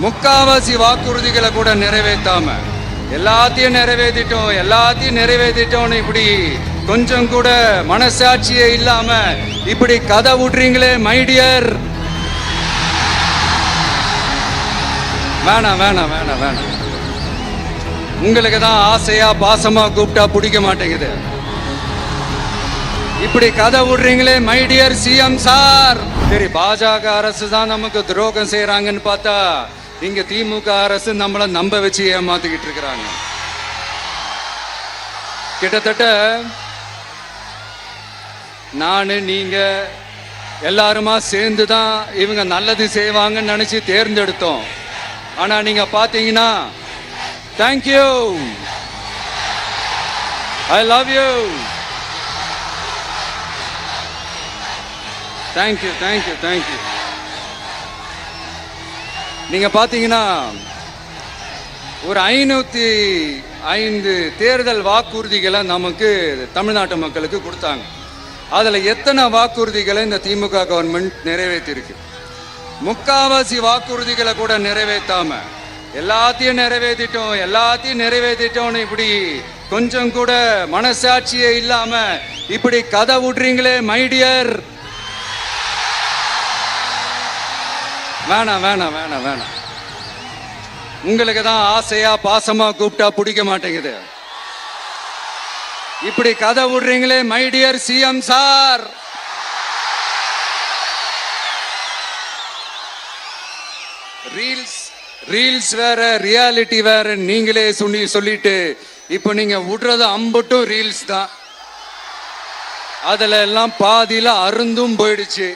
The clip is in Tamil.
முக்காவாசி வாக்குறுதிகளை கூட நிறைவேற்றாம எல்லாத்தையும் நிறைவேற்றிட்டோம்னு இப்படி கொஞ்சம் கூட மனசாட்சியே இல்லாம இப்படி கதை விடுறீங்களே மைடியர். வேணாம் வேணாம் வேணாம் வேணாம். உங்களுக்கு தான் ஆசையா பாசமா கூப்பிட்டா பிடிக்க மாட்டேங்குது. இப்படி கதை விடுறீங்களே மைடியர் சிஎம் சார். சரி, பாஜக அரசு தான் நமக்கு துரோகம் செய்யறாங்கன்னு பார்த்தா இங்க திமுக அரசு நம்மள நம்ப வச்சு ஏமாத்திக்கிட்டு இருக்கிறாங்க. கிட்டத்தட்ட நானு நீங்க எல்லாருமா சேர்ந்து தான் இவங்க நல்லது செய்வாங்கன்னு நினைச்சு தேர்ந்தெடுத்தோம். ஆனா நீங்க பாத்தீங்கன்னா thank you, I love you, thank you thank you thank you. நீங்க பாத்தீங்கன்னா ஒரு 505 தேர்தல் வாக்குறுதிகளை நமக்கு தமிழ்நாட்டு மக்களுக்கு கொடுத்தாங்க. அதுல எத்தனை வாக்குறுதிகளை இந்த திமுக கவர்மெண்ட் நிறைவேற்றிருக்கு? முக்காவாசி வாக்குறுதிகளை கூட நிறைவேற்றாம எல்லாத்தையும் நிறைவேற்றிட்டோம்னு இப்படி கொஞ்சம் கூட மனசாட்சியே இல்லாம இப்படி கதை விடுறீங்களே மைடியர். வேணாம் வேணாம் வேணாம் வேணாம். உங்களுக்கு தான் ஆசையா பாசமா கூப்பிட்டா பிடிக்க மாட்டேங்குது. இப்படி கதை விடுறீங்களே மைடியர் சிஎம் சார். ரீல்ஸ் வேற, ரியாலிட்டி வேற நீங்களே சொல்லிட்டு இப்ப நீங்க விடுறது அம்பட்டும் ரீல்ஸ் தான். அதுல எல்லாம் பாதியில அருந்தும் போயிடுச்சு.